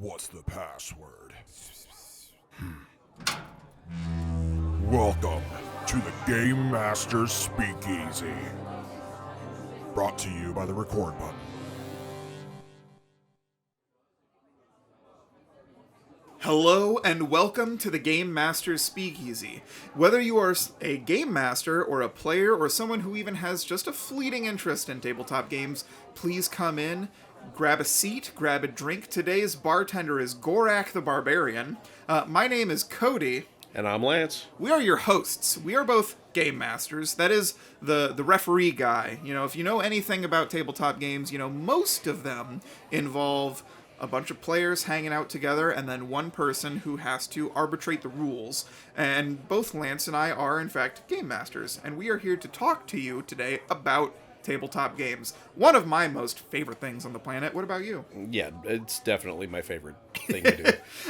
What's the password? Welcome to the Game Master Speakeasy. Brought to you by the record button. Hello and welcome to the Game Master Speakeasy. Whether you are a game master or a player or someone who even has just a fleeting interest in tabletop games, please come in, grab a seat, grab a drink. Today's bartender is Gorak the Barbarian. My name is Cody. And I'm Lance. We are your hosts. We are both game masters. That is the referee guy. You know, if you know anything about tabletop games, you know most of them involve a bunch of players hanging out together, and then one person who has to arbitrate the rules. And both Lance and I are, in fact, game masters, and we are here to talk to you today about tabletop games. One of my most favorite things on the planet. What about you? Yeah, it's definitely my favorite thing to do.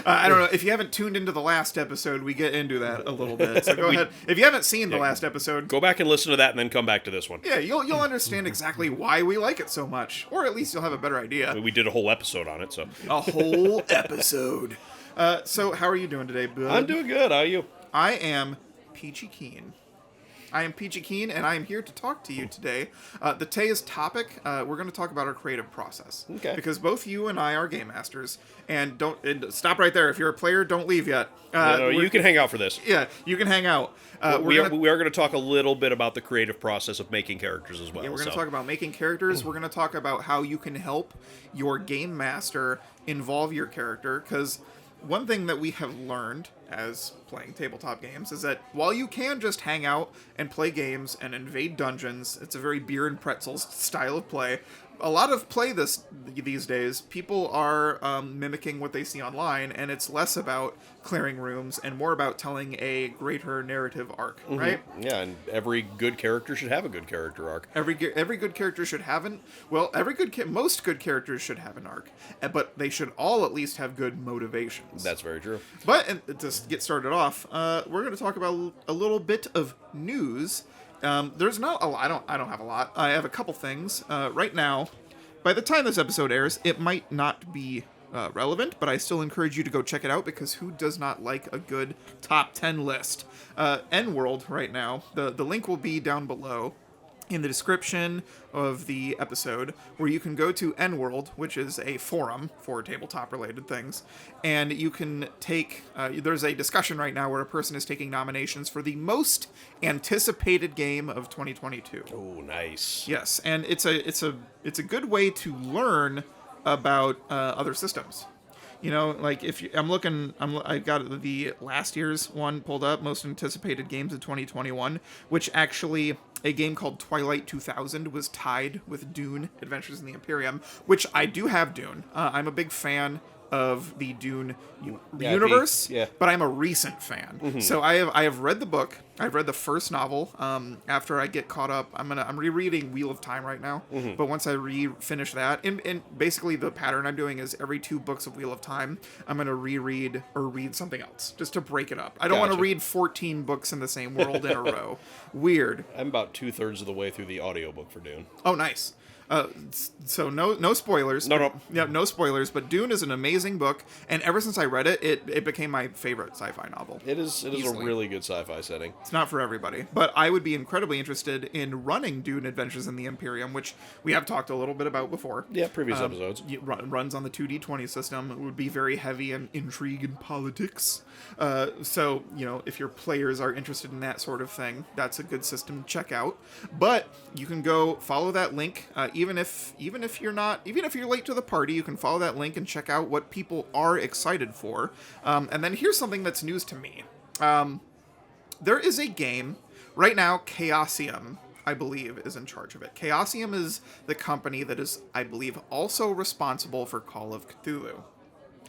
I don't know. If you haven't tuned into the last episode, we get into that a little bit. So go ahead. If you haven't seen the last episode, Go back and listen to that and then come back to this one. yeah, you'll understand exactly why we like it so much. Or at least you'll have a better idea. We did a whole episode on it, so. A whole episode. So how are you doing today, bud? I'm doing good. How are you? I am Peachy Keen. I am Peachy Keen, and I am here to talk to you today. Today's topic, we're going to talk about our creative process. Okay. Because both you and I are game masters, and stop right there. If you're a player, don't leave yet. No, you can hang out for this. Yeah, you can hang out. We are going to talk a little bit about the creative process of making characters as well. Yeah, we're going to talk about making characters. We're going to talk about how you can help your game master involve your character, because one thing that we have learned as playing tabletop games is that while you can just hang out and play games and invade dungeons, it's a very beer and pretzels style of play. A lot of play these days, people are mimicking what they see online, and it's less about clearing rooms and more about telling a greater narrative arc, right? Yeah, and every good character should have a good character arc. Every good character should have most good characters should have an arc, but they should all at least have good motivations. That's very true. But to get started off, we're going to talk about a little bit of news. There's not a lot. I don't have a lot. I have a couple things. Right now, by the time this episode airs, it might not be relevant, but I still encourage you to go check it out, because who does not like a good top 10 list? N-World right now. The link will be down below in the description of the episode, where you can go to N-World, which is a forum for tabletop-related things, and you can take, there's a discussion right now where a person is taking nominations for the most anticipated game of 2022. Oh, nice. Yes, and it's a good way to learn about other systems. You know, like I got the last year's one pulled up, most anticipated games of 2021, which actually a game called Twilight 2000 was tied with Dune: Adventures in the Imperium, which I do have Dune. I'm a big fan of the Dune universe, but I'm a recent fan. Mm-hmm. So I have read the book. I've read the first novel. After I get caught up, I'm rereading Wheel of Time right now. Mm-hmm. But once I finish that, and basically the pattern I'm doing is every 2 books of Wheel of Time, I'm gonna reread or read something else just to break it up. I don't want to read 14 books in the same world in a row. Weird. I'm about 2/3 of the way through the audiobook for Dune. Oh, nice. So no spoilers. No. Yeah, no spoilers. But Dune is an amazing book, and ever since I read it, it became my favorite sci-fi novel. It is a really good sci-fi setting. It's not for everybody, but I would be incredibly interested in running Dune: Adventures in the Imperium, which we have talked a little bit about before. Yeah, previous episodes. Runs on the 2D20 system. It would be very heavy in intrigue and politics. So, you know, if your players are interested in that sort of thing, that's a good system to check out. But you can go follow that link. Even if you're late to the party, you can follow that link and check out what people are excited for. And then here's something that's news to me. There is a game right now. Chaosium, I believe, is in charge of it. Chaosium is the company that is, I believe, also responsible for Call of Cthulhu.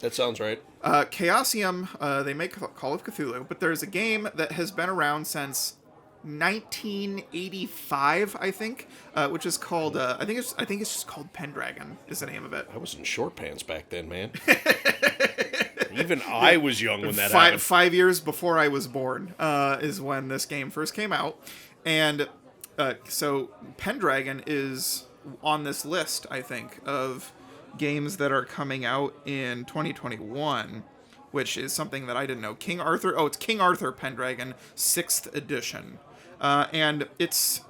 That sounds right. Chaosium, they make Call of Cthulhu, but there's a game that has been around since 1985, I think, which is called I think it's just called Pendragon is the name of it. I was in short pants back then, man. Even I was young when that happened. 5 years before I was born is when this game first came out, and so Pendragon is on this list, I think, of games that are coming out in 2021, which is something that I didn't know. It's King Arthur Pendragon 6th edition. And this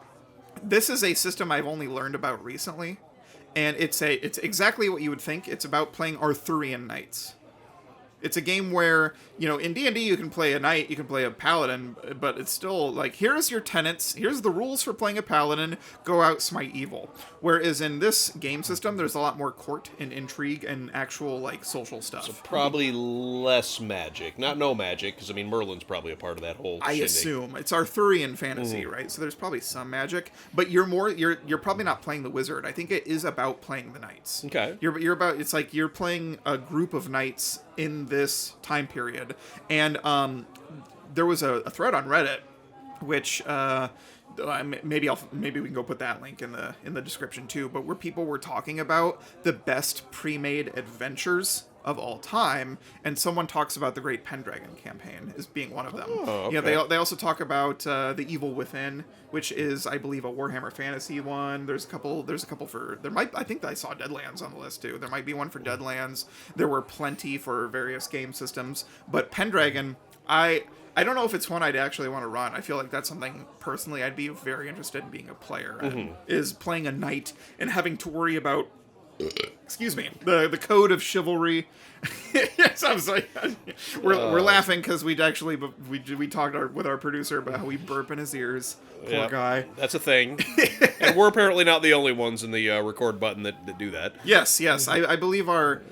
is a system I've only learned about recently, and it's exactly what you would think. It's about playing Arthurian knights. It's a game where, in D&D you can play a knight, you can play a paladin, but it's still like, here's your tenets, here's the rules for playing a paladin, go out, smite evil. Whereas in this game system, there's a lot more court and intrigue and actual, like, social stuff. So probably less magic. Not no magic, because, Merlin's probably a part of that whole I shindig. assume. It's Arthurian fantasy, right? So there's probably some magic, but you're probably not playing the wizard. I think it is about playing the knights. Okay. It's like you're playing a group of knights in this time period, and there was a thread on Reddit, which maybe we can go put that link in the description too, but where people were talking about the best pre-made adventures of all time, and someone talks about the Great Pendragon campaign as being one of them. Oh, okay. They also talk about The Evil Within, which is, I believe, a Warhammer Fantasy one. There's a couple for I think I saw Deadlands on the list too. There might be one for Deadlands. There were plenty for various game systems, but Pendragon, I don't know if it's one I'd actually want to run. I feel like that's something personally I'd be very interested in being a player in, is playing a knight and having to worry about excuse me, the code of chivalry. Yes, I'm sorry. We're laughing because we talked with our producer about how we burp in his ears. Poor guy. That's a thing. And we're apparently not the only ones in the record button that do that. Yes. I believe our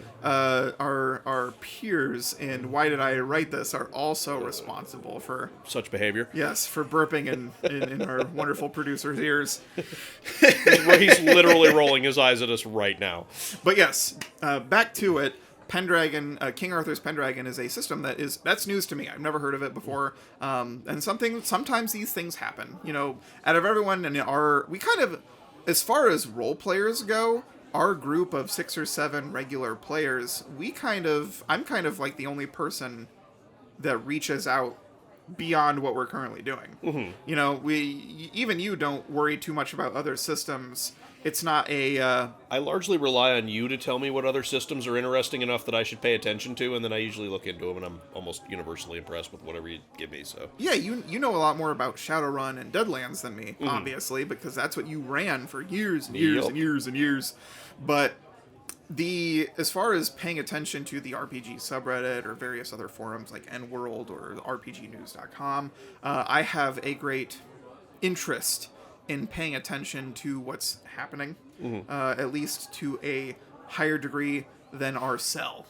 peers in Why Did I Write This are also responsible for such behavior. Yes, for burping in our wonderful producer's ears. He's literally rolling his eyes at us right now. But yes, back to it. Pendragon, King Arthur's Pendragon is a system that's news to me. I've never heard of it before. And sometimes these things happen. Out of everyone we kind of, as far as role players go, our group of 6 or 7 regular players, I'm kind of like the only person that reaches out beyond what we're currently doing. Mm-hmm. Even you don't worry too much about other systems. It's not I largely rely on you to tell me what other systems are interesting enough that I should pay attention to, and then I usually look into them, and I'm almost universally impressed with whatever you give me. So yeah, you know a lot more about Shadowrun and Deadlands than me, obviously, because that's what you ran for years and years and years and years. But as far as paying attention to the RPG subreddit or various other forums like NWorld or RPGnews.com, I have a great interest in paying attention to what's happening, at least to a higher degree than our cell.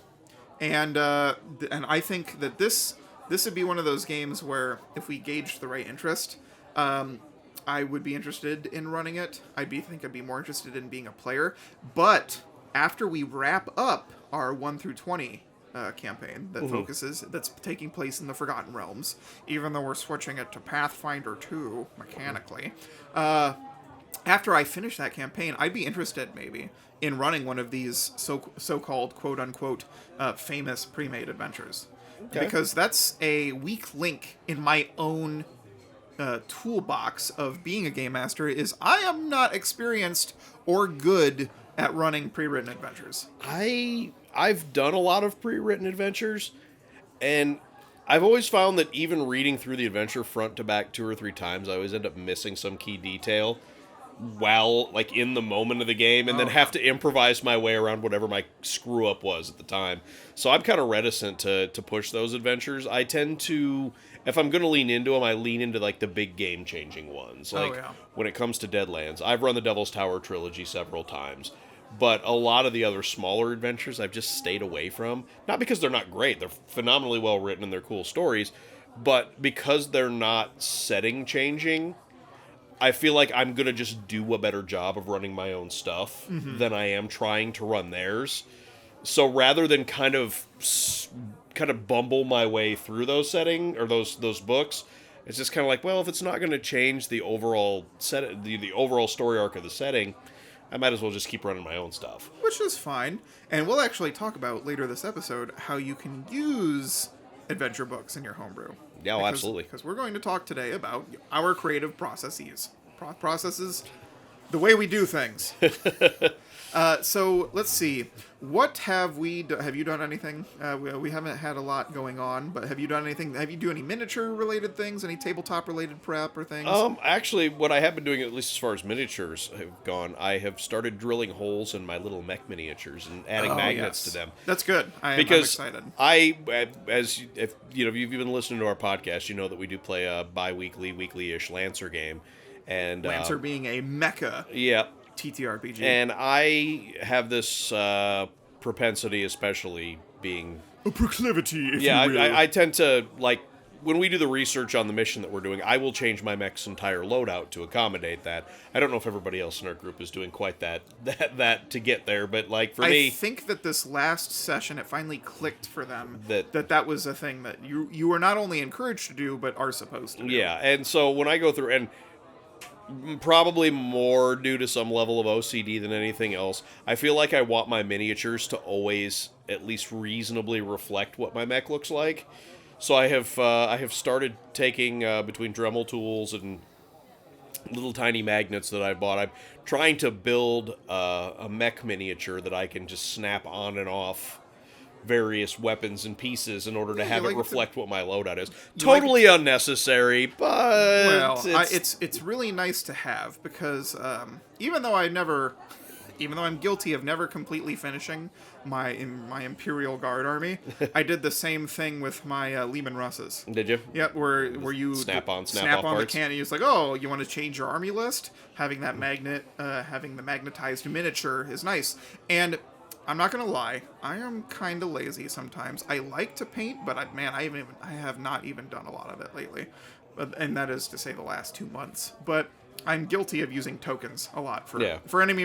And I think that this would be one of those games where if we gauged the right interest, I would be interested in running it. I'd be more interested in being a player. But after we wrap up our 1 through 20 campaign that's taking place in the Forgotten Realms, even though we're switching it to Pathfinder 2 mechanically, after I finish that campaign, I'd be interested maybe in running one of these so-called quote-unquote famous pre-made adventures. Okay. Because that's a weak link in my own toolbox of being a game master, is I am not experienced or good at running pre-written adventures. I've done a lot of pre-written adventures, and I've always found that even reading through the adventure front to back 2 or 3 times, I always end up missing some key detail while, like, in the moment of the game, and then have to improvise my way around whatever my screw-up was at the time. So I'm kind of reticent to push those adventures. I tend to, if I'm going to lean into them, I lean into, like, the big game-changing ones. Like, when it comes to Deadlands, I've run the Devil's Tower trilogy several times. But a lot of the other smaller adventures I've just stayed away from. Not because they're not great. They're phenomenally well written and they're cool stories. But because they're not setting changing, I feel like I'm going to just do a better job of running my own stuff than I am trying to run theirs. So rather than kind of bumble my way through those those books, it's just kind of like, well, if it's not going to change the overall the overall story arc of the setting, I might as well just keep running my own stuff. Which is fine. And we'll actually talk about later this episode how you can use adventure books in your homebrew. Yeah, absolutely. Because we're going to talk today about our creative processes. the way we do things. So let's see. What have we done? Have you done anything? We haven't had a lot going on, but have you done anything? Have you do any miniature related things? Any tabletop related prep or things? Actually, what I have been doing, at least as far as miniatures have gone, I have started drilling holes in my little mech miniatures and adding magnets to them. That's good. I'm excited. If you've been listening to our podcast, you know that we do play a bi-weekly, weekly-ish Lancer game, and Lancer being a mecha. Yeah. TTRPG. And I have this propensity, especially being... A proclivity, if yeah, you will. I tend to, like, when we do the research on the mission that we're doing, I will change my mech's entire loadout to accommodate that. I don't know if everybody else in our group is doing quite that to get there, but, like, for me... I think that this last session, it finally clicked for them that was a thing that you were not only encouraged to do, but are supposed to do. Yeah, and so when I go through... and probably more due to some level of OCD than anything else, I feel like I want my miniatures to always at least reasonably reflect what my mech looks like. So I have started taking between Dremel tools and little tiny magnets that I bought. I'm trying to build a mech miniature that I can just snap on and off various weapons and pieces in order to have it reflect what my loadout is. Totally unnecessary, but it's really nice to have because even though I'm guilty of never completely finishing my Imperial Guard army, I did the same thing with my Lehman Russes. Did you? Yep, where you snap on the parts. can. And it's like, oh, you want to change your army list? Having that having the magnetized miniature is nice. And I'm not gonna lie, I am kind of lazy sometimes. I like to paint, but I have not even done a lot of it lately, and that is to say the last 2 months. But I'm guilty of using tokens a lot for enemy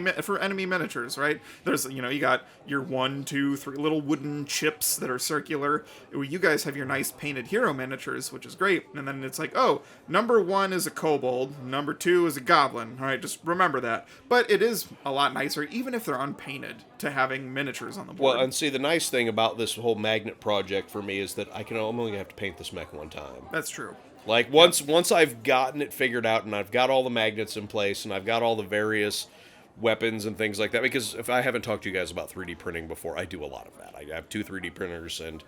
miniatures, right? There's you got your 1, 2, 3 little wooden chips that are circular. You guys have your nice painted hero miniatures, which is great. And then it's like, oh, number 1 is a kobold, number 2 is a goblin. All right, just remember that. But it is a lot nicer, even if they're unpainted, to having miniatures on the board. Well, and see, the nice thing about this whole magnet project for me is that I can only have to paint this mech one time. That's true. Like, once I've gotten it figured out and I've got all the magnets in place and I've got all the various weapons and things like that, because if I haven't talked to you guys about 3D printing before, I do a lot of that. I have 2 3D printers, and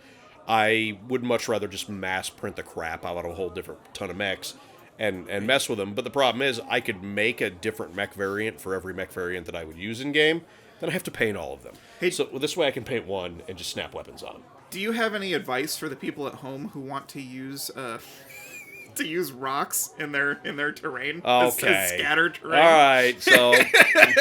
I would much rather just mass print the crap out of a whole different ton of mechs and mess with them. But the problem is, I could make a different mech variant for every mech variant that I would use in-game, then I have to paint all of them. So this way I can paint one and just snap weapons on. Do you have any advice for the people at home who want to use... to use rocks in their terrain. Okay. As scattered terrain. All right, so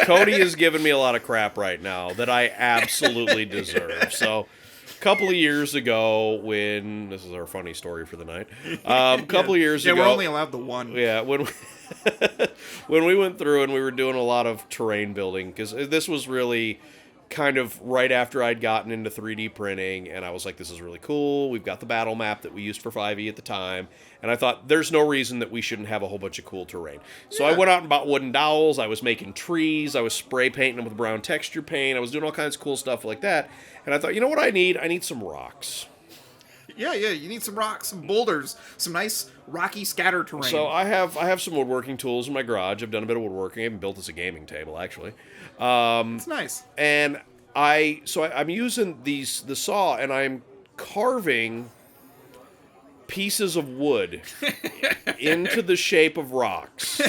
Cody is giving me a lot of crap right now that I absolutely deserve. So a couple of years ago, when this is our funny story for the night, a couple of years ago, we're only allowed the one. Yeah, when we went through and we were doing a lot of terrain building, because this was really kind of right after I'd gotten into 3D printing, and I was like, this is really cool. We've got the battle map that we used for 5e at the time, and I thought, there's no reason that we shouldn't have a whole bunch of cool terrain. So I went out and bought wooden dowels, I was making trees, I was spray painting them with brown texture paint, I was doing all kinds of cool stuff like that, and I thought, you know what I need? I need some rocks. Yeah, you need some rocks, some boulders, some nice rocky scatter terrain. So I have some woodworking tools in my garage. I've done a bit of woodworking. I even built this a gaming table, actually. It's nice. And I'm using the saw, and I'm carving pieces of wood into the shape of rocks,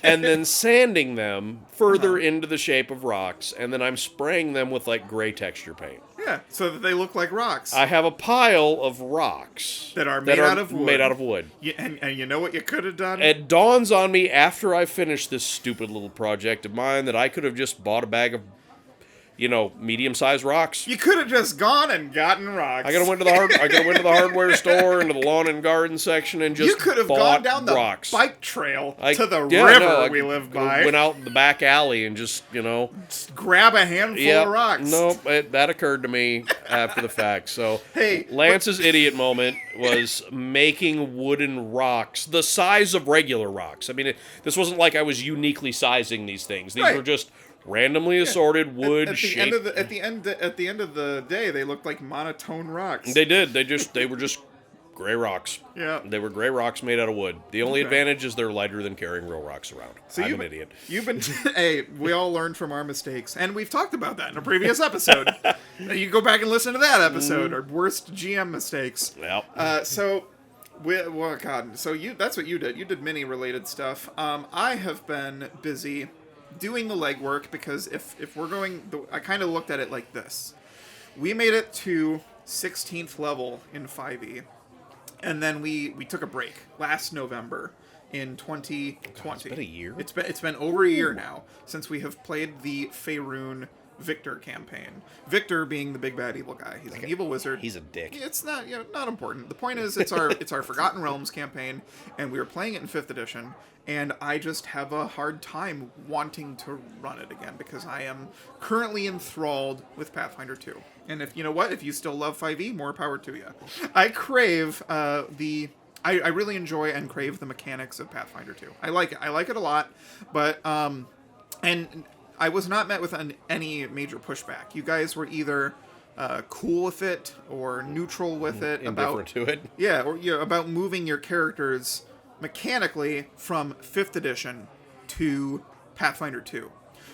and then sanding them further into the shape of rocks, and then I'm spraying them with like gray texture paint. Yeah, so that they look like rocks. I have a pile of rocks that are made out of wood. Made out of wood. And you know what you could have done? It dawns on me after I finish this stupid little project of mine that I could have just bought a bag of, medium-sized rocks. You could have just gone and gotten rocks. I could have went to the hardware store, into the lawn and garden section, and just you could have gone down the rocks. Bike trail to the river we live by. Went out in the back alley and just grab a handful of rocks. Nope, that occurred to me after the fact. So hey, Lance's idiot moment was making wooden rocks the size of regular rocks. I mean, this wasn't like I was uniquely sizing these things. These were just randomly assorted wood at the end of the day, they looked like monotone rocks. They did. They were just Gray rocks. Yeah. They were gray rocks made out of wood. The only advantage is they're lighter than carrying real rocks around. So I'm an idiot. You've been hey, we all learned from our mistakes, and we've talked about that in a previous episode. You go back and listen to that episode, our worst GM mistakes. Yep. So that's what you did. You did mini related stuff. I have been busy doing the legwork because if we're going, I kind of looked at it like this. We made it to 16th level in 5e. And then we took a break last November in 2020. It's been a year? It's been over a year now since we have played the Faerun Victor campaign. Victor being the big bad evil guy. He's an evil wizard. He's a dick. It's not not important. The point is it's our Forgotten Realms campaign, and we were playing it in 5th edition, and I just have a hard time wanting to run it again because I am currently enthralled with Pathfinder 2. And if you still love 5e, more power to you. I crave I really enjoy and crave the mechanics of Pathfinder 2. I like it a lot, but and I was not met with any major pushback. You guys were either cool with it or neutral with it. Indifferent to it. Yeah, or about moving your characters mechanically from 5th edition to Pathfinder 2.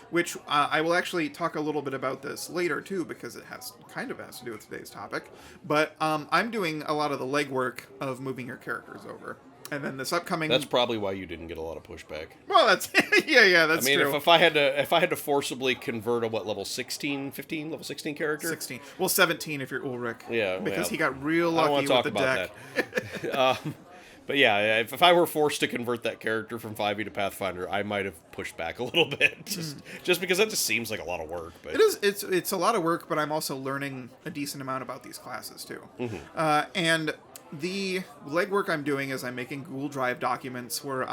Which I will actually talk a little bit about this later too, because it has to do with today's topic. But I'm doing a lot of the legwork of moving your characters over, and then this upcoming. That's probably why you didn't get a lot of pushback. Well, that's that's true. I mean, if I had to forcibly convert a level 16 character. 16. Well, 17 if you're Ulrich. Yeah, because he got real lucky with the deck. That. But yeah, if I were forced to convert that character from 5e to Pathfinder, I might have pushed back a little bit, just because that just seems like a lot of work. But it is. It's a lot of work, but I'm also learning a decent amount about these classes too. And the legwork I'm doing is I'm making Google Drive documents where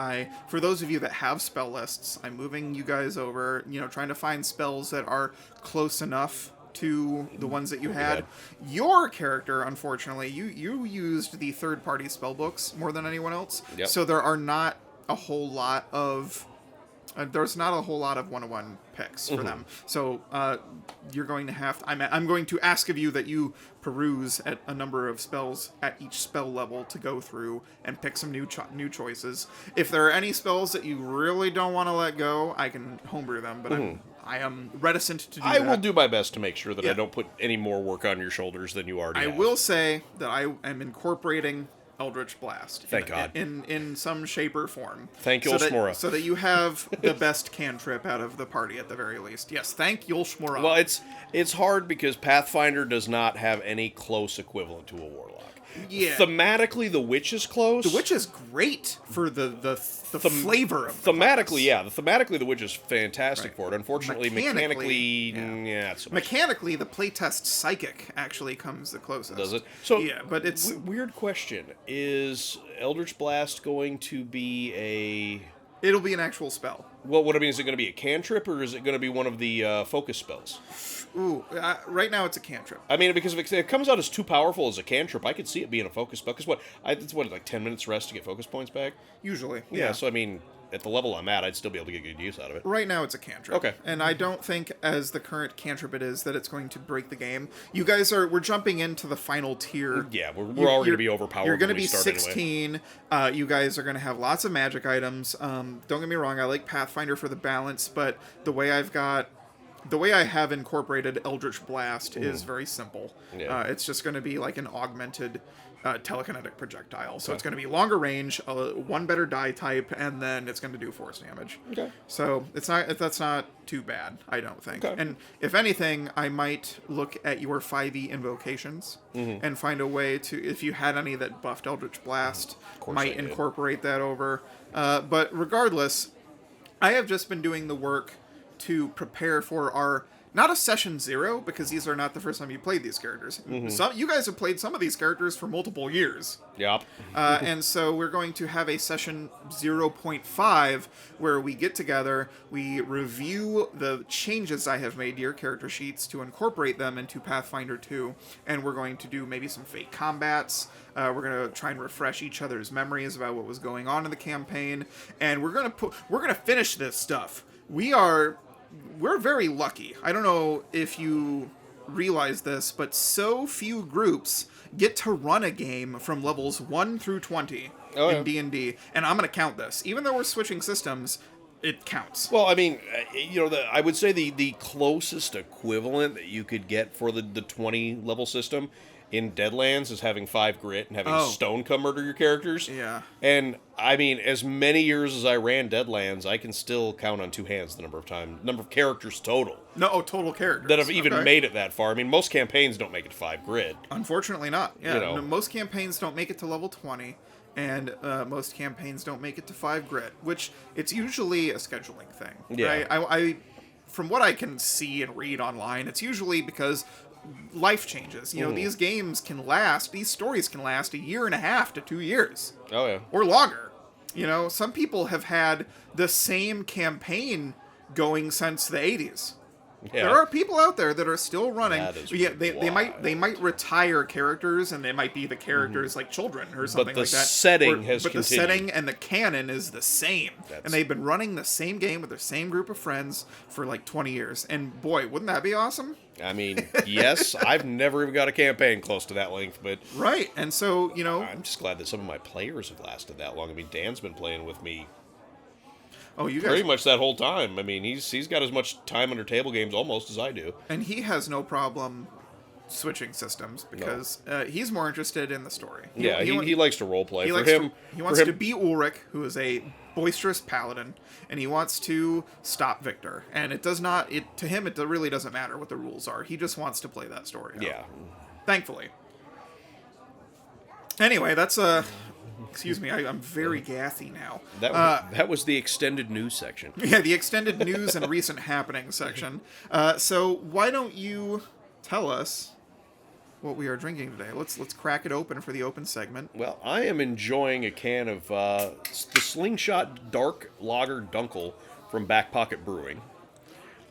for those of you that have spell lists, I'm moving you guys over, trying to find spells that are close enough to the ones that you had. Your character, unfortunately, you used the third-party spell books more than anyone else. Yep. So there are not a whole lot of one-on-one picks for them. So you're going to have to, I'm going to ask of you that you peruse at a number of spells at each spell level to go through and pick some new choices. If there are any spells that you really don't want to let go, I can homebrew them, but I am reticent to do that. I will do my best to make sure that I don't put any more work on your shoulders than you already have. I will say that I am incorporating Eldritch Blast. Thank God. In some shape or form. Thank Yulshmora. So that you have the best cantrip out of the party at the very least. Yes, thank Yulshmora. Well, it's hard because Pathfinder does not have any close equivalent to a Warlock. Yeah. Thematically, the Witch is close. The Witch is great for the flavor of the thematically, class. yeah. Thematically, the Witch is fantastic for it. Unfortunately, mechanically, not so much. Mechanically, the playtest Psychic actually comes the closest. Does it? So, yeah, but it's... Weird question. Is Eldritch Blast going to be a... It'll be an actual spell. Well, what I mean, is it going to be a cantrip, or is it going to be one of the focus spells? Ooh, right now it's a cantrip. I mean, because if it comes out as too powerful as a cantrip, I could see it being a focus spell. Because it's like 10 minutes rest to get focus points back? Usually, yeah. So, I mean, at the level I'm at, I'd still be able to get good use out of it. Right now it's a cantrip. Okay. And I don't think, as the current cantrip it is, that it's going to break the game. You guys we're jumping into the final tier. Yeah, we're all going to be overpowered. You're going to be start 16. Anyway. You guys are going to have lots of magic items. Don't get me wrong, I like Pathfinder for the balance, but the way I have incorporated Eldritch Blast is very simple. Yeah. It's just going to be like an augmented telekinetic projectile. So it's going to be longer range, one better die type, and then it's going to do force damage. Okay. So that's not too bad, I don't think. Okay. And if anything, I might look at your 5e invocations and find a way to, if you had any that buffed Eldritch Blast, might incorporate that over. But regardless, I have just been doing the work to prepare for our, not a session 0, because these are not the first time you played these characters. You guys have played some of these characters for multiple years. Yep. And so we're going to have a session 0.5 where we get together, we review the changes I have made to your character sheets to incorporate them into Pathfinder 2, and we're going to do maybe some fake combats. We're going to try and refresh each other's memories about what was going on in the campaign, and we're going to finish this stuff. We're very lucky. I don't know if you realize this, but so few groups get to run a game from levels 1 through 20 in D&D, and I'm going to count this. Even though we're switching systems, it counts. Well, I mean, I would say the closest equivalent that you could get for the 20 level system in Deadlands is having 5 grit and having Stone come murder your characters. Yeah. And, I mean, as many years as I ran Deadlands, I can still count on 2 hands the number of characters total. Total characters. That have even made it that far. I mean, most campaigns don't make it to 5 grit. Unfortunately not. Yeah, You know. most campaigns don't make it to level 20, and most campaigns don't make it to 5 grit, which it's usually a scheduling thing. Yeah. Right? I from what I can see and read online, it's usually because life changes. These games can last, these stories can last 1.5 to 2 years. Oh, yeah. Or longer. Some people have had the same campaign going since the 80s. Yeah. There are people out there that are still running. That is they might retire characters, and they might be the characters like children or something like that. But the setting has But continued. the setting and the canon is the same, and they've been running the same game with their same group of friends for like 20 years. And boy, wouldn't that be awesome? I mean, yes, I've never even got a campaign close to that length, but Right, and so I'm just glad that some of my players have lasted that long. I mean, Dan's been playing with me. Oh, you guys pretty much that whole time. I mean, he's got as much time under table games almost as I do. And he has no problem switching systems because he's more interested in the story. He likes to roleplay. He wants to be Ulrich, who is a boisterous paladin, and he wants to stop Victor. And to him, it really doesn't matter what the rules are. He just wants to play that story out. Yeah. Thankfully. Anyway, that's excuse me, I'm very gassy now. That was the extended news section. Yeah, the extended news and recent happenings section. So why don't you tell us what we are drinking today? Let's crack it open for the open segment. Well, I am enjoying a can of the Slingshot Dark Lager Dunkle from Back Pocket Brewing.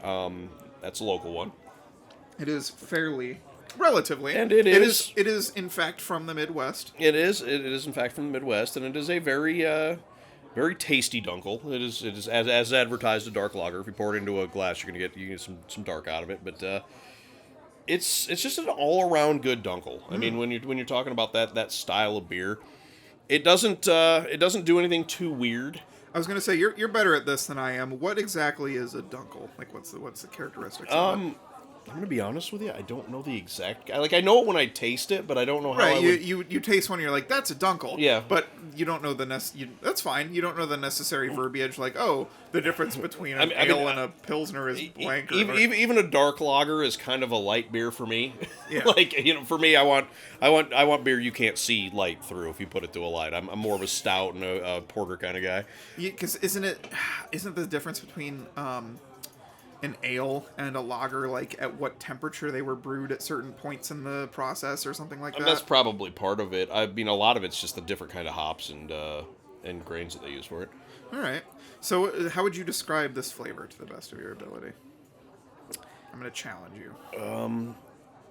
That's a local one. It is relatively, and it is in fact from the Midwest. It is in fact from the Midwest, and it is a very very tasty Dunkle. It is as advertised a dark lager. If you pour it into a glass, you can get some dark out of it, but it's just an all around good Dunkle. I mean, when you're talking about that style of beer, it doesn't do anything too weird. I was gonna say you're better at this than I am. What exactly is a Dunkle? Like, what's the characteristics of it? I'm gonna be honest with you. I don't know the exact. I know it when I taste it, but I don't know how. Right, you taste one, and you're like, that's a Dunkle. Yeah. But you don't know that's fine. You don't know the necessary verbiage, like, the difference between an ale and a pilsner is blank. Even a dark lager is kind of a light beer for me. Yeah. For me, I want beer you can't see light through if you put it to a light. I'm more of a stout and a porter kind of guy. Because isn't the difference between an ale and a lager, like at what temperature they were brewed at certain points in the process or something like that? That's probably part of it. I mean, a lot of it's just the different kind of hops and grains that they use for it. All right. So how would you describe this flavor to the best of your ability? I'm going to challenge you.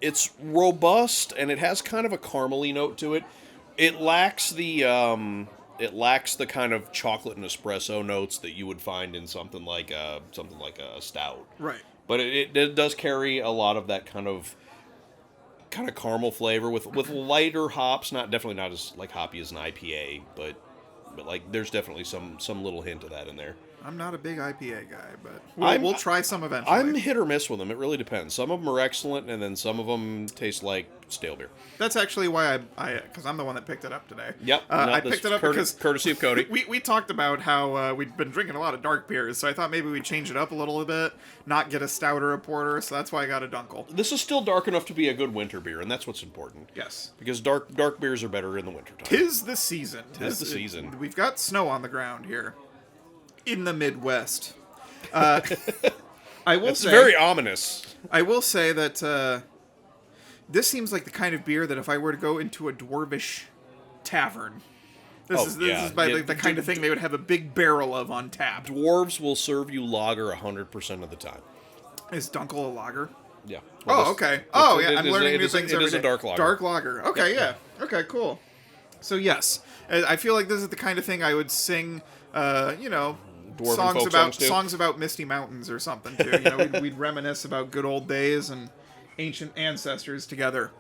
It's robust, and it has kind of a caramely note to it. It lacks the kind of chocolate and espresso notes that you would find in something like a stout. Right. But it does carry a lot of that kind of caramel flavor with lighter hops. Definitely not as like hoppy as an IPA, but like there's definitely some little hint of that in there. I'm not a big IPA guy, but we'll try some eventually. I'm hit or miss with them. It really depends. Some of them are excellent, and then some of them taste like stale beer. That's actually why because I'm the one that picked it up today. Yep. I picked it up because courtesy of Cody. We talked about how we'd been drinking a lot of dark beers, so I thought maybe we'd change it up a little bit, not get a stout or a porter. So that's why I got a Dunkle. This is still dark enough to be a good winter beer, and that's what's important. Yes. Because dark beers are better in the wintertime. Tis the season. Tis the season. We've got snow on the ground here in the Midwest. I will It's say very ominous. I will say that this seems like the kind of beer that if I were to go into a dwarvish tavern, this is the kind of thing they would have a big barrel of on tap. Dwarves will serve you lager 100% of the time. Is Dunkle a lager? Yeah. Okay. I'm learning new things every day. It is a dark lager. Dark lager. Okay, yeah. Okay, cool. So yes, I feel like this is the kind of thing I would sing. Dwarven songs about Misty Mountains or something too. We'd reminisce about good old days and ancient ancestors together.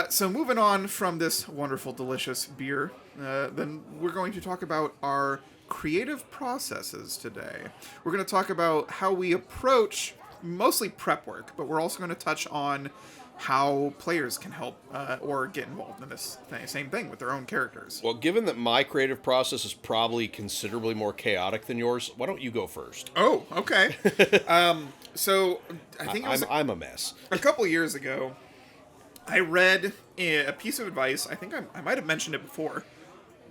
So moving on from this wonderful, delicious beer, then we're going to talk about our creative processes today. We're going to talk about how we approach mostly prep work, but we're also going to touch on how players can help or get involved in this same thing with their own characters. Well, given that my creative process is probably considerably more chaotic than yours, why don't you go first? Oh, okay. So I think I'm a mess. a couple years ago, I read a piece of advice. I think I might have mentioned it before,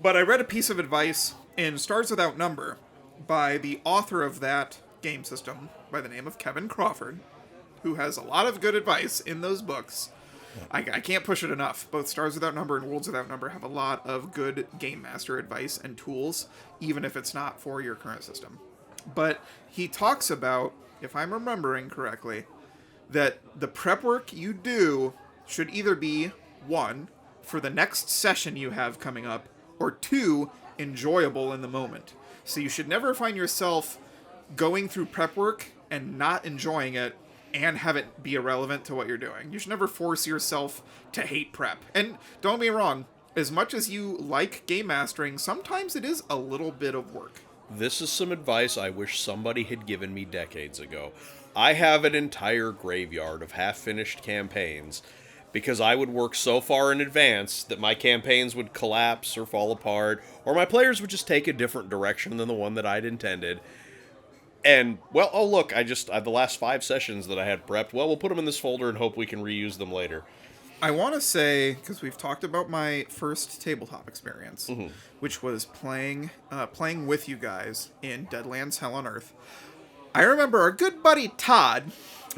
but I read a piece of advice in Stars Without Number by the author of that game system by the name of Kevin Crawford, who has a lot of good advice in those books. I can't push it enough. Both Stars Without Number and Worlds Without Number have a lot of good Game Master advice and tools, even if it's not for your current system. But he talks about, if I'm remembering correctly, that the prep work you do should either be, 1, for the next session you have coming up, or 2, enjoyable in the moment. So you should never find yourself going through prep work and not enjoying it and have it be irrelevant to what you're doing. You should never force yourself to hate prep. And don't get me wrong, as much as you like game mastering, sometimes it is a little bit of work. This is some advice I wish somebody had given me decades ago. I have an entire graveyard of half-finished campaigns because I would work so far in advance that my campaigns would collapse or fall apart, or my players would just take a different direction than the one that I'd intended. And, well, oh look, the last 5 sessions that I had prepped, well, we'll put them in this folder and hope we can reuse them later. I want to say, because we've talked about my first tabletop experience, which was playing with you guys in Deadlands Hell on Earth. I remember our good buddy Todd,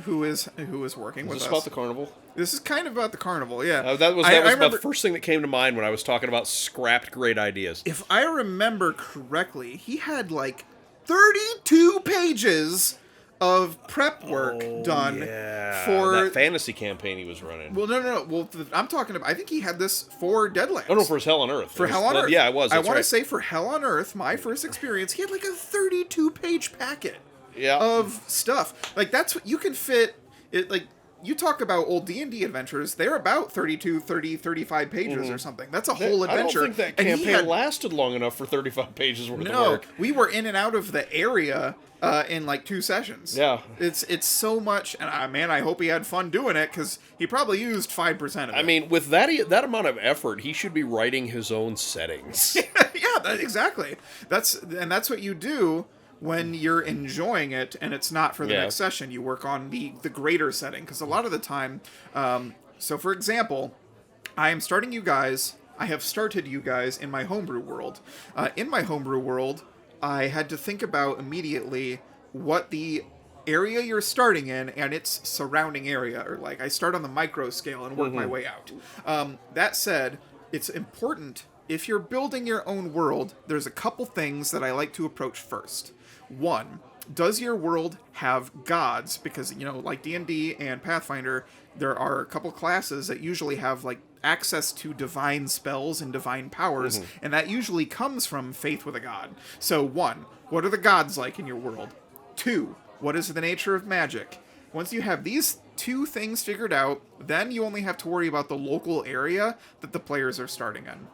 who was working with us. Is this about the carnival? This is kind of about the carnival, yeah. That was I about remember, the first thing that came to mind when I was talking about scrapped great ideas. if I remember correctly, he had like 32 pages of prep work done for that fantasy campaign he was running. Well, no. Well, I'm talking about. I think he had this for Deadlands. Oh no, for his Hell on Earth. For Hell on Earth. Yeah, it was. I want to say for Hell on Earth, my first experience, he had like a 32-page packet of stuff. Like that's what you can fit. It like you talk about old D&D adventures. They're about 32, 30, 35 pages or something. That's a whole adventure. I don't think that campaign lasted long enough for 35 pages worth of work. We were in and out of the area in like 2 sessions. Yeah. It's so much, and man, I hope he had fun doing it, because he probably used 5% of it. I mean, with that amount of effort, he should be writing his own settings. Yeah, exactly. That's what you do when you're enjoying it and it's not for the next session. You work on the greater setting, because a lot of the time, so for example, I have started you guys in my homebrew world. In my homebrew world, I had to think about immediately what the area you're starting in and its surrounding area, or like I start on the micro scale and work my way out. That said, it's important, if you're building your own world, there's a couple things that I like to approach first. 1, does your world have gods? Because, like D&D and Pathfinder, there are a couple classes that usually have like access to divine spells and divine powers, and that usually comes from faith with a god. So 1, what are the gods like in your world? 2, what is the nature of magic? Once you have these 2 things figured out, then you only have to worry about the local area that the players are starting in.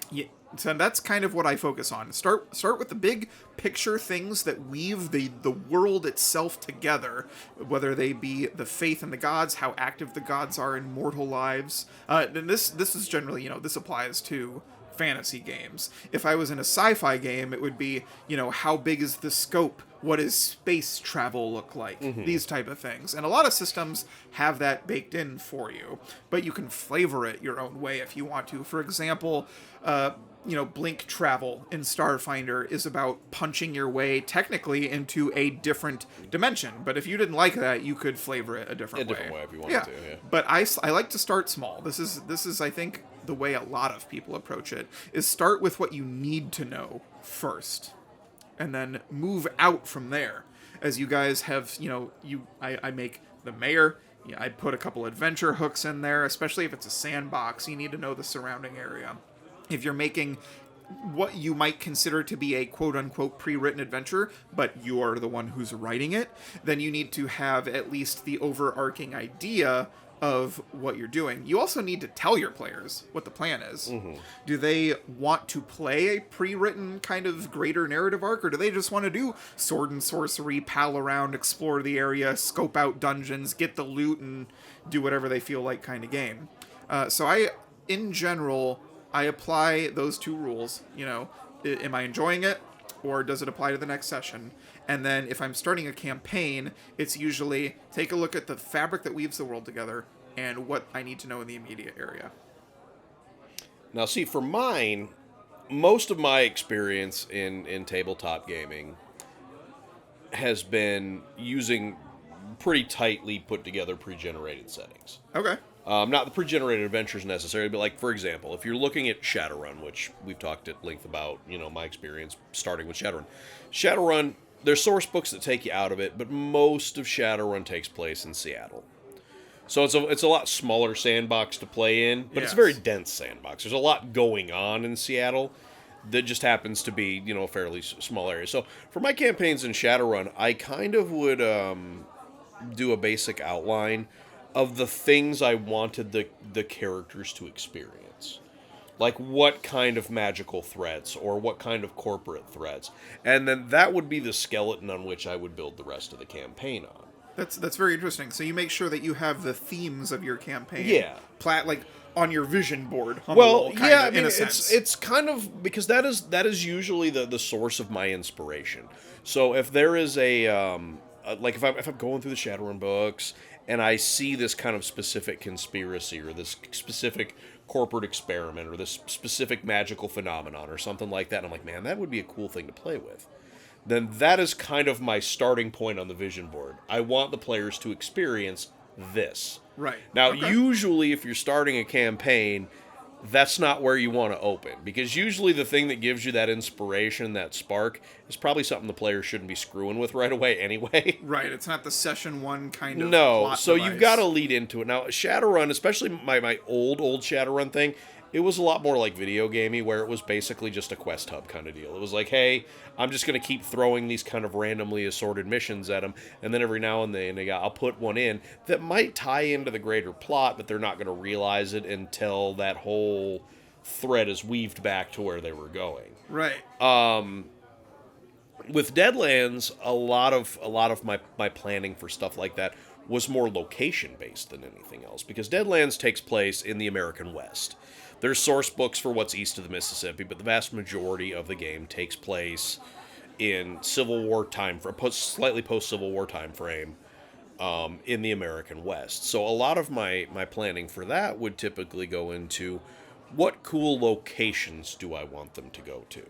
Yeah, so that's kind of what I focus on. Start with the big picture things that weave the world itself together, whether they be the faith in the gods, how active the gods are in mortal lives. And this is generally, this applies to fantasy games. If I was in a sci-fi game, it would be, how big is the scope? What does space travel look like? These type of things. And a lot of systems have that baked in for you, but you can flavor it your own way if you want to. For example, blink travel in Starfinder is about punching your way technically into a different dimension. But if you didn't like that, you could flavor it a different way. If you wanted to, yeah. But I like to start small. This is I think the way a lot of people approach it, is start with what you need to know first, and then move out from there. As you guys have, I make the mayor. I put a couple adventure hooks in there, especially if it's a sandbox. You need to know the surrounding area. If you're making what you might consider to be a quote-unquote pre-written adventure, but you are the one who's writing it, then you need to have at least the overarching idea of what you're doing. You also need to tell your players what the plan is. Do they want to play a pre-written kind of greater narrative arc, or do they just want to do sword and sorcery, pal around, explore the area, scope out dungeons, get the loot, and do whatever they feel like kind of game? In general, I apply those two rules. Am I enjoying it, or does it apply to the next session? And then if I'm starting a campaign, it's usually take a look at the fabric that weaves the world together and what I need to know in the immediate area. Now, see, for mine, most of my experience in tabletop gaming has been using pretty tightly put together pre-generated settings. Okay. Not the pre-generated adventures necessarily, but like, for example, if you're looking at Shadowrun, which we've talked at length about, my experience starting with Shadowrun. Shadowrun, there's source books that take you out of it, but most of Shadowrun takes place in Seattle. So it's a lot smaller sandbox to play in, but it's a very dense sandbox. There's a lot going on in Seattle that just happens to be, a fairly small area. So for my campaigns in Shadowrun, I kind of would do a basic outline of the things I wanted the characters to experience. Like what kind of magical threats or what kind of corporate threats. And then that would be the skeleton on which I would build the rest of the campaign on. That's very interesting. So you make sure that you have the themes of your campaign. Yeah. Like on your vision board. It's kind of because that is usually the source of my inspiration. So if there is like if I'm going through the Shadowrun books and I see this kind of specific conspiracy or this specific corporate experiment or this specific magical phenomenon or something like that, and I'm like, man, that would be a cool thing to play with. Then that is kind of my starting point on the vision board. I want the players to experience this. Right. Now, usually if you're starting a campaign, that's not where you want to open. Because usually the thing that gives you that inspiration, that spark, is probably something the players shouldn't be screwing with right away anyway. Right, it's not the session one kind of plot so device. You've got to lead into it. Now, Shadowrun, especially my old Shadowrun thing, it was a lot more like video gamey, where it was basically just a quest hub kind of deal. It was like, hey, I'm just going to keep throwing these kind of randomly assorted missions at them, and then every now and then I'll put one in that might tie into the greater plot, but they're not going to realize it until that whole thread is weaved back to where they were going. Right. With Deadlands, a lot of my planning for stuff like that was more location-based than anything else, because Deadlands takes place in the American West. There's source books for what's east of the Mississippi, but the vast majority of the game takes place in Civil War time, slightly post-Civil War time frame, in the American West. So a lot of my planning for that would typically go into what cool locations do I want them to go to.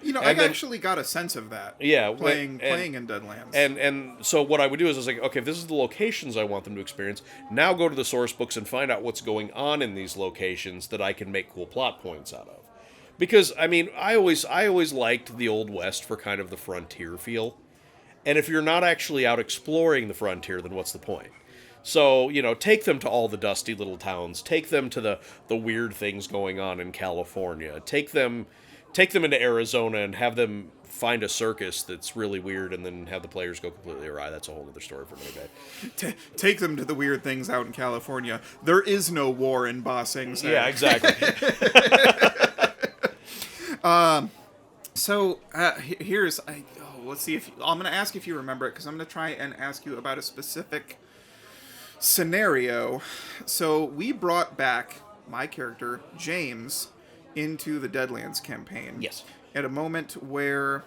I actually got a sense of that. Yeah, playing in Deadlands. And so what I would do is I was like, okay, if this is the locations I want them to experience, now go to the source books and find out what's going on in these locations that I can make cool plot points out of. Because I always liked the Old West for kind of the frontier feel. And if you're not actually out exploring the frontier, then what's the point? So, take them to all the dusty little towns. Take them to the weird things going on in California. Take them into Arizona and have them find a circus that's really weird and then have the players go completely awry. That's a whole other story for another day. Take them to the weird things out in California. There is no war in Bossing. Yeah, exactly. Let's see if I'm going to ask if you remember it, because I'm going to try and ask you about a specific scenario. So we brought back my character, James, into the Deadlands campaign. Yes. At a moment where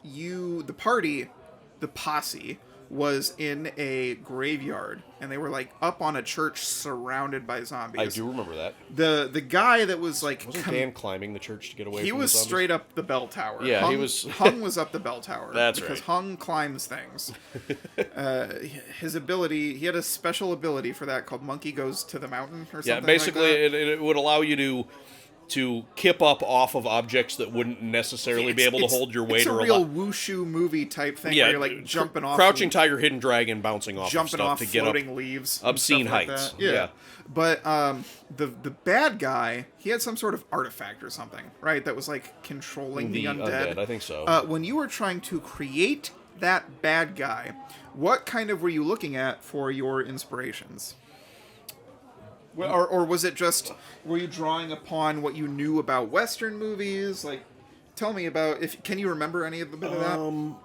the posse, was in a graveyard, and they were like up on a church surrounded by zombies. I do remember that. The guy that was like... Wasn't Dan climbing the church to get away from the zombies? He was straight up the bell tower. Yeah, Hung was up the bell tower. That's because right. Hung climbs things. His ability... He had a special ability for that called Monkey Goes to the Mountain or something. Yeah, basically like that. it would allow you to kip up off of objects that wouldn't necessarily be able to hold your weight. It's a real wushu movie type thing where you're like jumping off. Crouching Tiger, Hidden Dragon, bouncing off jumping of stuff off to get floating up leaves. Obscene like heights. That. Yeah. But the bad guy, he had some sort of artifact or something, right? That was like controlling the undead. I think so. When you were trying to create that bad guy, what kind of were you looking at for your inspirations? Or was it just, were you drawing upon what you knew about Western movies? Like, tell me about, can you remember any of the bit of that?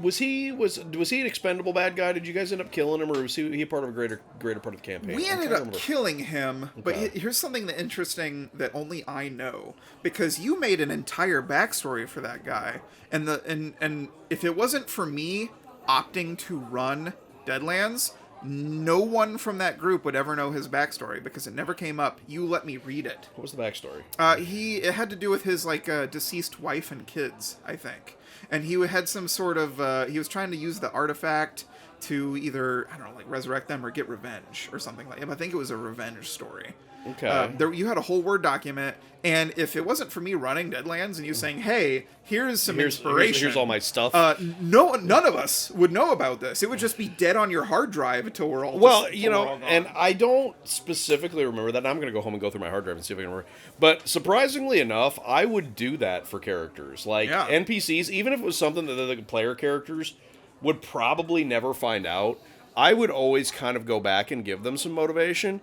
Was he an expendable bad guy? Did you guys end up killing him, or was he part of a greater part of the campaign? We ended up killing him, but Okay. here's something that interesting that only I know, because you made an entire backstory for that guy, and if it wasn't for me opting to run Deadlands, no one from that group would ever know his backstory because it never came up. You let me read it. What was the backstory? It had to do with his deceased wife and kids, I think, and he had some sort of he was trying to use the artifact to either, I don't know, like resurrect them or get revenge or something like that. I think it was a revenge story. Okay. You had a whole Word document, and if it wasn't for me running Deadlands and you saying, "Hey, here's some inspiration," here's all my stuff. none of us would know about this. It would just be dead on your hard drive until we're all Well, until we're all gone. and I don't specifically remember that. And I'm going to go home and go through my hard drive and see if I can remember. But surprisingly enough, I would do that for characters. Like Yeah. NPCs, even if it was something that the player characters would probably never find out, I would always kind of go back and give them some motivation.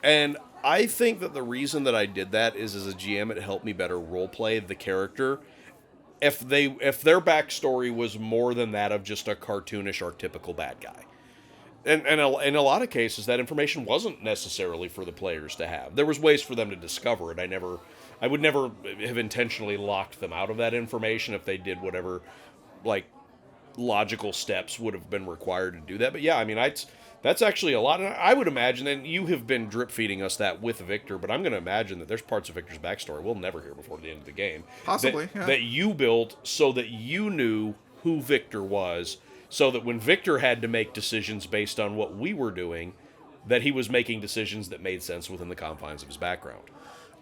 And I think that the reason that I did that is, as a GM, it helped me better roleplay the character. If their backstory was more than that of just a cartoonish or typical bad guy. And in a lot of cases, that information wasn't necessarily for the players to have. There was ways for them to discover it. I would never have intentionally locked them out of that information if they did whatever, like, logical steps would have been required to do that. But yeah, I mean, that's actually a lot. And I would imagine, and you have been drip feeding us that with Victor, but I'm going to imagine that there's parts of Victor's backstory we'll never hear before the end of the game. Possibly, that you built so that you knew who Victor was, so that when Victor had to make decisions based on what we were doing, that he was making decisions that made sense within the confines of his background.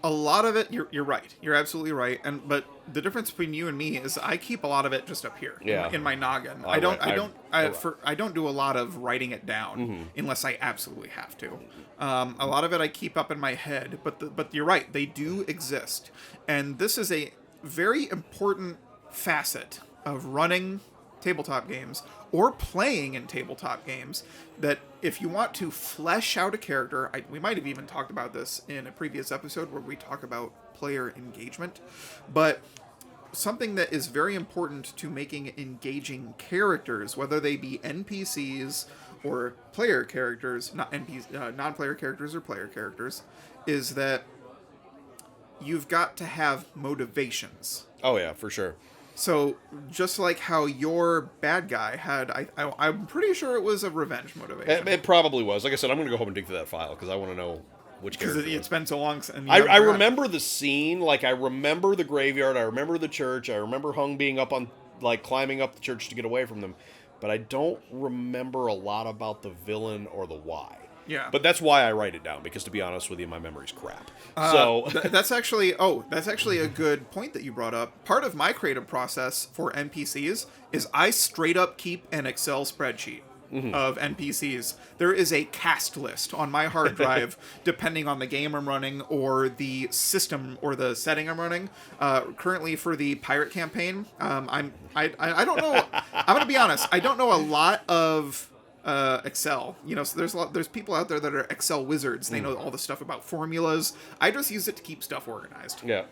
A lot of it, you're right. You're absolutely right. But the difference between you and me is I keep a lot of it just up here in my noggin. I don't do a lot of writing it down unless I absolutely have to. A lot of it I keep up in my head. But you're right. They do exist, and this is a very important facet of running tabletop games or playing in tabletop games, that if you want to flesh out a character, we might have even talked about this in a previous episode where we talk about player engagement, but something that is very important to making engaging characters, whether they be NPCs or player characters, not NPCs, non-player characters or player characters, is that you've got to have motivations. Oh yeah, for sure. So, just like how your bad guy had, I'm pretty sure it was a revenge motivation. It probably was. Like I said, I'm going to go home and dig through that file because I want to know which character. Because it's been so long. And I remember the scene. Like, I remember the graveyard. I remember the church. I remember Hung being up on, like, climbing up the church to get away from them. But I don't remember a lot about the villain or the why. Yeah. But that's why I write it down, because to be honest with you, my memory's crap. That's actually a good point that you brought up. Part of my creative process for NPCs is I straight up keep an Excel spreadsheet of NPCs. There is a cast list on my hard drive depending on the game I'm running or the system or the setting I'm running. Currently for the pirate campaign, I don't know. I'm gonna be honest. I don't know a lot of Excel. So there's people out there that are Excel wizards. They know all the stuff about formulas. I just use it to keep stuff organized. Yeah.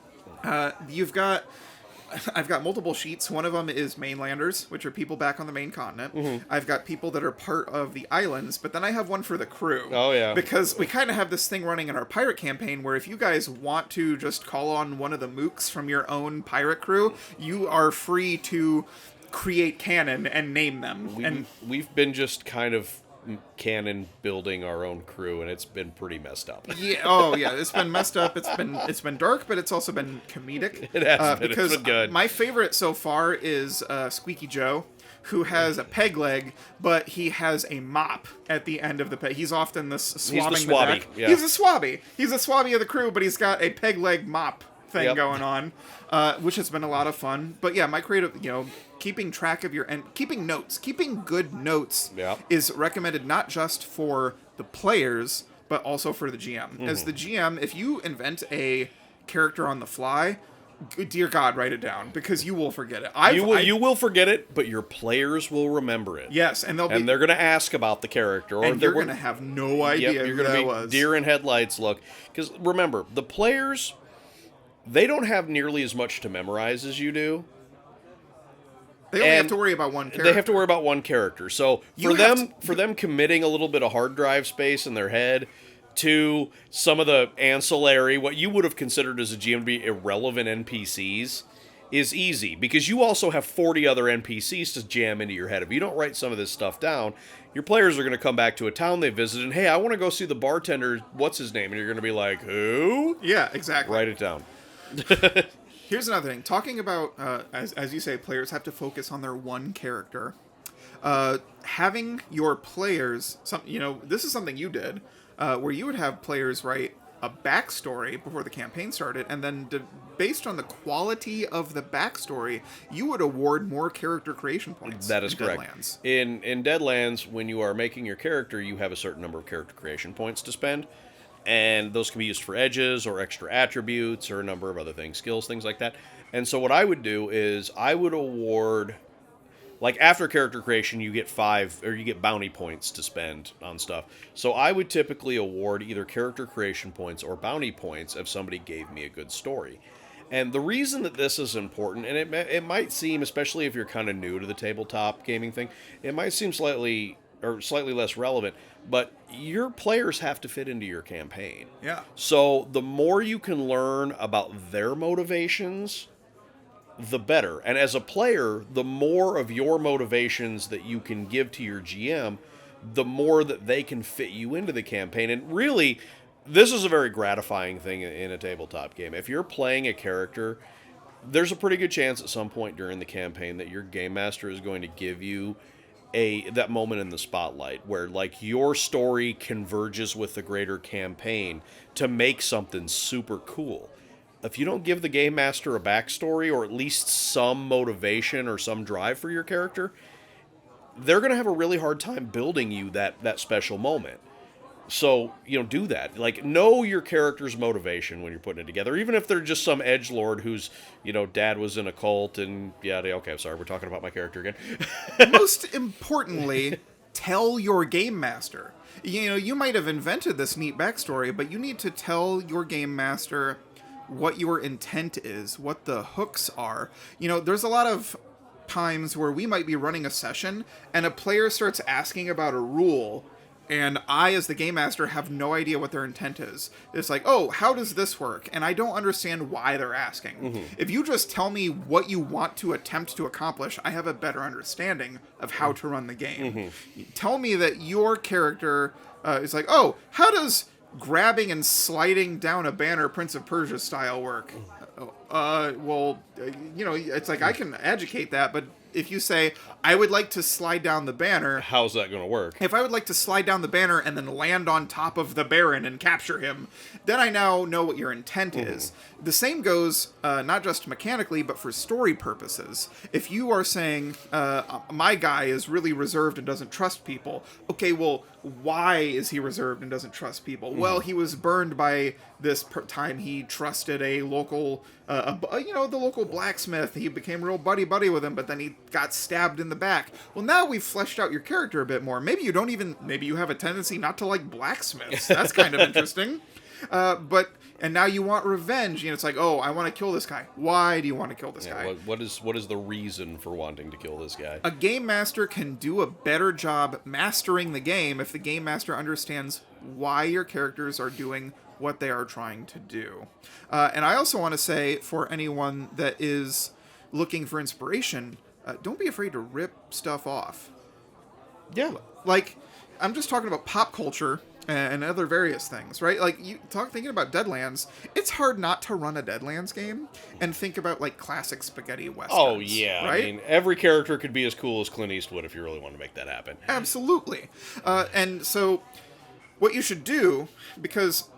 I've got multiple sheets. One of them is mainlanders, which are people back on the main continent. I've got people that are part of the islands, but then I have one for the crew. Oh, yeah. Because we kind of have this thing running in our pirate campaign where if you guys want to just call on one of the mooks from your own pirate crew, you are free to create canon and name them. We've been just kind of canon building our own crew, and it's been pretty messed up. Yeah, it's been messed up. It's been dark, but it's also been comedic. It has been. Because it's been good. My favorite so far is Squeaky Joe, who has a peg leg, but he has a mop at the end of the peg. He's often the swabbing the deck. Yeah. He's a swabby. He's a swabby of the crew, but he's got a peg leg mop thing going on, which has been a lot of fun. But yeah, my creative, keeping track of keeping notes, keeping good notes is recommended not just for the players, but also for the GM. As the GM, if you invent a character on the fly, Dear God, write it down, because you will forget it. You will forget it, but your players will remember it. Yes, and they're going to ask about the character, or and you're going to have no idea you're who that be was. deer in headlights look. Because remember, the players, they don't have nearly as much to memorize as you do. They only have to worry about one character. They have to worry about one character. So for them committing a little bit of hard drive space in their head to some of the ancillary, what you would have considered as a GM to be irrelevant NPCs, is easy, because you also have 40 other NPCs to jam into your head. If you don't write some of this stuff down, your players are going to come back to a town they visited, and hey, I want to go see the bartender, what's his name? And you're going to be like, who? Yeah, exactly. Write it down. Here's another thing. Talking about, as you say, players have to focus on their one character. Having your players, this is something you did, where you would have players write a backstory before the campaign started, and then based on the quality of the backstory, you would award more character creation points. That is correct. Deadlands. In Deadlands, when you are making your character, you have a certain number of character creation points to spend. And those can be used for edges or extra attributes or a number of other things, skills, things like that. And so what I would do is I would award, like after character creation, you get bounty points to spend on stuff. So I would typically award either character creation points or bounty points if somebody gave me a good story. And the reason that this is important, and it might seem, especially if you're kind of new to the tabletop gaming thing, it might seem slightly less relevant, but your players have to fit into your campaign. Yeah. So the more you can learn about their motivations, the better. And as a player, the more of your motivations that you can give to your GM, the more that they can fit you into the campaign. And really, this is a very gratifying thing in a tabletop game. If you're playing a character, there's a pretty good chance at some point during the campaign that your game master is going to give you that moment in the spotlight where like your story converges with the greater campaign to make something super cool. If you don't give the game master a backstory or at least some motivation or some drive for your character, they're going to have a really hard time building you that special moment. So, do that. Like, know your character's motivation when you're putting it together, even if they're just some edgelord whose, dad was in a cult and, okay, I'm sorry, we're talking about my character again. Most importantly, tell your game master. You might have invented this neat backstory, but you need to tell your game master what your intent is, what the hooks are. There's a lot of times where we might be running a session and a player starts asking about a rule, and I, as the game master, have no idea what their intent is. It's like, oh, how does this work? And I don't understand why they're asking. Mm-hmm. If you just tell me what you want to attempt to accomplish, I have a better understanding of how to run the game. Mm-hmm. Tell me that your character is like, oh, how does grabbing and sliding down a banner Prince of Persia style work? It's like I can educate that, but if you say, I would like to slide down the banner... How's that going to work? If I would like to slide down the banner and then land on top of the Baron and capture him, then I now know what your intent is. The same goes not just mechanically, but for story purposes. If you are saying, my guy is really reserved and doesn't trust people, okay, well, why is he reserved and doesn't trust people? Well, he was burned by this time he trusted a local... the local blacksmith. He became real buddy-buddy with him, but then he got stabbed in the back. Well, now we've fleshed out your character a bit more. Maybe you have a tendency not to like blacksmiths. That's kind of interesting. And now you want revenge. It's like, oh, I want to kill this guy. Why do you want to kill this guy? What is the reason for wanting to kill this guy? A game master can do a better job mastering the game if the game master understands why your characters are doing what they are trying to do. And I also want to say, for anyone that is looking for inspiration, don't be afraid to rip stuff off. Yeah. Like, I'm just talking about pop culture and other various things, right? Like, thinking about Deadlands, it's hard not to run a Deadlands game and think about, like, classic spaghetti westerns. Oh, yeah. Right? I mean, every character could be as cool as Clint Eastwood if you really want to make that happen. Absolutely. And so, what you should do, because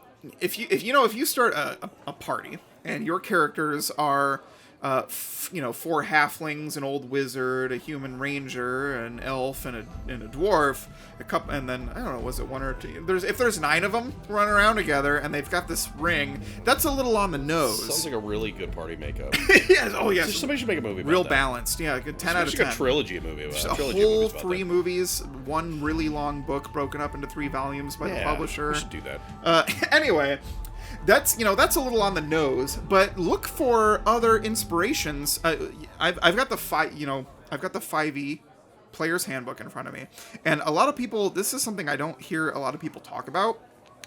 if you start a party and your characters are 4 halflings, an old wizard, a human ranger, an elf, and a dwarf, and then I don't know, was it 1 or 2? If there's 9 of them running around together, and they've got this ring, that's a little on the nose. Sounds like a really good party makeup. Yes, oh yes. Somebody should make a movie about Real that. balanced, yeah, good 10 out of 10. A trilogy movie about A whole 3 movies, 1 really long book broken up into 3 volumes by the publisher. We should do that. Anyway. That's a little on the nose, but look for other inspirations. I've got the 5e Player's Handbook in front of me, and a lot of people. This is something I don't hear a lot of people talk about.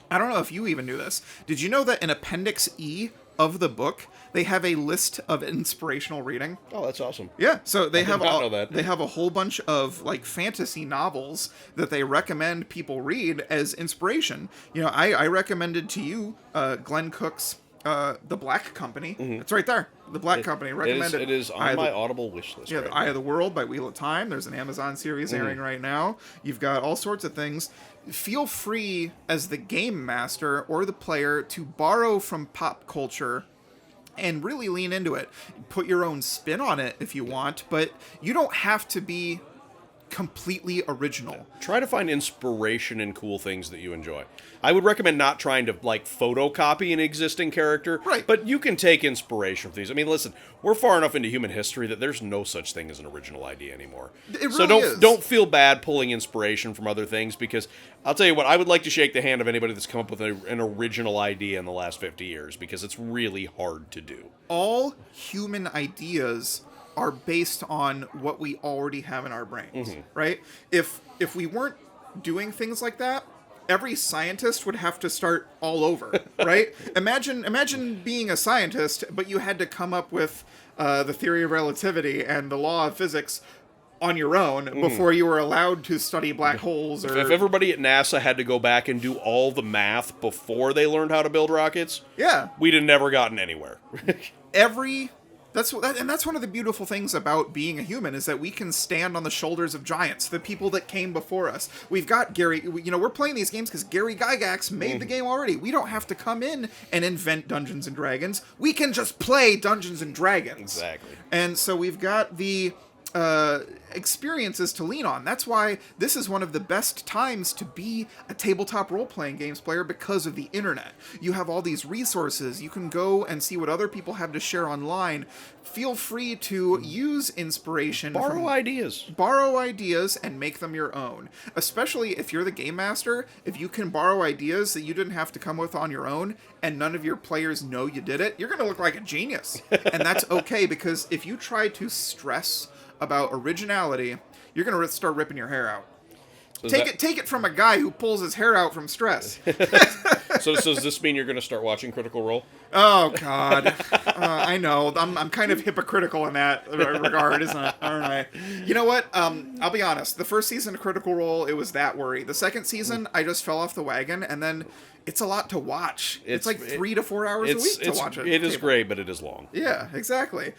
I don't know if you even knew this. Did you know that in Appendix E of the book they have a list of inspirational reading? Oh, that's awesome. Yeah, so they have they have a whole bunch of like fantasy novels that they recommend people read as inspiration. I recommended to you Glenn Cook's The Black Company. Mm-hmm. It's right there. The Black Company recommended. It is on my Audible wish list. Yeah, right The Eye of the World by Wheel of Time. There's an Amazon series airing right now. You've got all sorts of things. Feel free as the game master or the player to borrow from pop culture and really lean into it. Put your own spin on it if you want, but you don't have to be completely original. Try to find inspiration in cool things that you enjoy. I would recommend not trying to photocopy an existing character, right? But you can take inspiration from these. I mean, listen, we're far enough into human history that there's no such thing as an original idea anymore. It really is. Don't feel bad pulling inspiration from other things, because I'll tell you what, I would like to shake the hand of anybody that's come up with an original idea in the last 50 years, because it's really hard to do. All human ideas are based on what we already have in our brains, right? If we weren't doing things like that, every scientist would have to start all over, right? Imagine being a scientist, but you had to come up with the theory of relativity and the law of physics on your own before you were allowed to study black holes. Or if everybody at NASA had to go back and do all the math before they learned how to build rockets, we'd have never gotten anywhere. That's one of the beautiful things about being a human, is that we can stand on the shoulders of giants, the people that came before us. We've got Gary, we're playing these games because Gary Gygax made the game already. We don't have to come in and invent Dungeons and Dragons. We can just play Dungeons and Dragons. Exactly. And so we've got the experiences to lean on. That's why this is one of the best times to be a tabletop role-playing games player, because of the internet. You have all these resources. You can go and see what other people have to share online. Feel free to use inspiration. Borrow ideas And make them your own. Especially if you're the game master, if you can borrow ideas that you didn't have to come with on your own, and none of your players know you did it, you're going to look like a genius. And that's okay, because if you try to stress about originality, you're going to start ripping your hair out. So take it from a guy who pulls his hair out from stress. So does this mean you're going to start watching Critical Role? Oh, God. I know. I'm kind of hypocritical in that regard, isn't it? Aren't I? You know what? I'll be honest. The first season of Critical Role, it was that worry. The second season, I just fell off the wagon, and then it's a lot to watch. It's like 3 to 4 hours a week to watch it. It is great, but it is long. Yeah, exactly.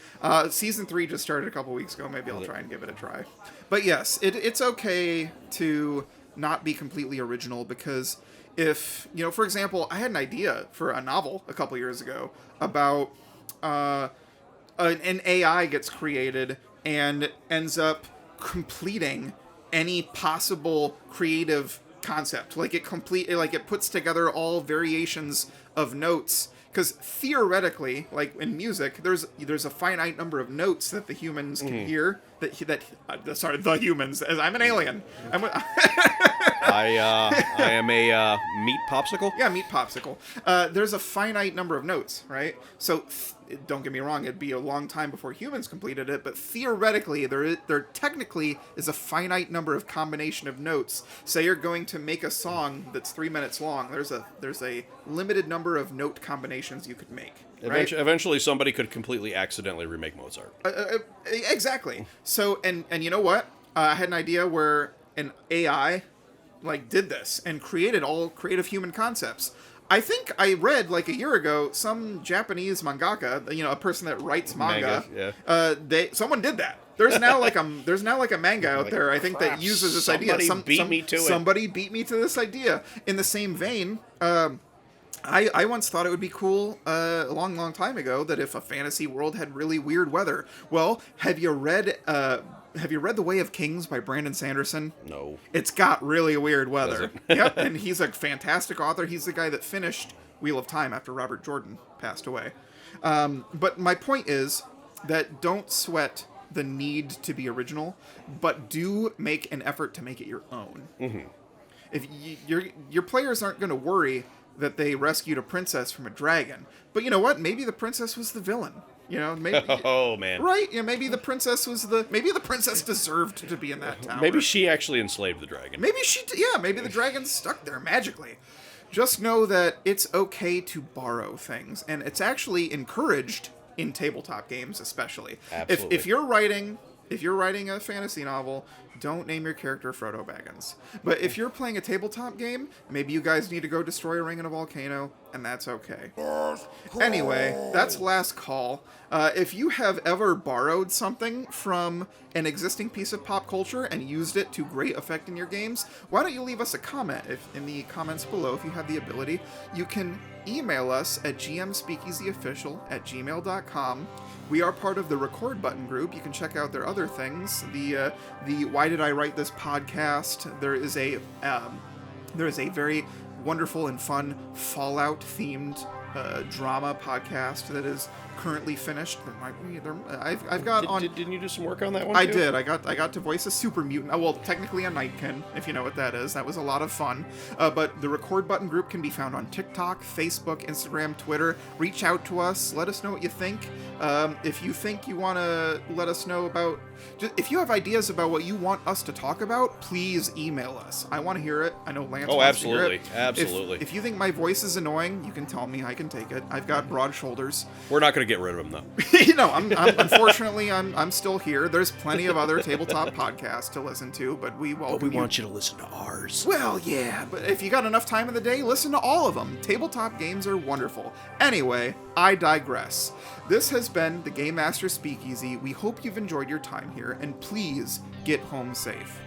Season 3 just started a couple weeks ago. Maybe I'll try and give it a try. But yes, it's okay to not be completely original, because if, for example, I had an idea for a novel a couple years ago about an AI gets created and ends up completing any possible creative concept. It puts together all variations of notes, because theoretically, like in music, there's a finite number of notes that the humans can hear. The humans, as I'm an alien. I am a meat popsicle. Yeah, meat popsicle. There's a finite number of notes, right? So don't get me wrong, it'd be a long time before humans completed it, but theoretically, there technically is a finite number of combination of notes. Say you're going to make a song that's 3 minutes long. There's a limited number of note combinations you could make. Right? Eventually, somebody could completely accidentally remake Mozart. Exactly. So, and you know what? I had an idea where an AI did this and created all creative human concepts. I think I read a year ago some Japanese mangaka, a person that writes manga. Someone did that. There's now a manga out there, I think, that uses this idea. Somebody beat me to this idea. In the same vein, I once thought it would be cool a long time ago that if a fantasy world had really weird weather. Well, have you read The Way of Kings by Brandon Sanderson? No. It's got really weird weather. Does it? Yep, and he's a fantastic author. He's the guy that finished Wheel of Time after Robert Jordan passed away. But my point is that don't sweat the need to be original, but do make an effort to make it your own. Mm-hmm. If your players aren't going to worry that they rescued a princess from a dragon, but you know what? Maybe the princess was the villain. You know, maybe. Oh man! Right? Yeah, maybe the princess deserved to be in that tower. Maybe she actually enslaved the dragon. Maybe maybe the dragon's stuck there magically. Just know that it's okay to borrow things, and it's actually encouraged in tabletop games, especially. Absolutely. If you're writing a fantasy novel, don't name your character Frodo Baggins. But if you're playing a tabletop game, maybe you guys need to go destroy a ring in a volcano, and that's okay. Anyway, that's last call. If you have ever borrowed something from an existing piece of pop culture and used it to great effect in your games, why don't you leave us a comment in the comments below if you have the ability. You can email us at gmspeakeasyofficial@gmail.com. We are part of the Record Button group. You can check out their other things. The Why Did I Write This podcast? There is a very wonderful and fun Fallout themed drama podcast that is currently finished. I've got on. Didn't you do some work on that one? I too? did. I got to voice a super mutant. Well, technically a Nightkin, if you know what that is. That was a lot of fun. But the Record Button group can be found on TikTok, Facebook, Instagram, Twitter. Reach out to us. Let us know what you think. If you think you want to let us know about, if you have ideas about what you want us to talk about, please email us. I want to hear it. I know Lance wants to hear it. Absolutely. If you think my voice is annoying, you can tell me. I can take it. I've got broad shoulders. We're not going to get rid of them though. Unfortunately, I'm still here. There's plenty of other tabletop podcasts to listen to, but we welcome want you to listen to ours. Well, yeah, but if you got enough time in the day, listen to all of them. Tabletop games are wonderful. Anyway, I digress. This has been the Game Master Speakeasy. We hope you've enjoyed your time here, and please get home safe.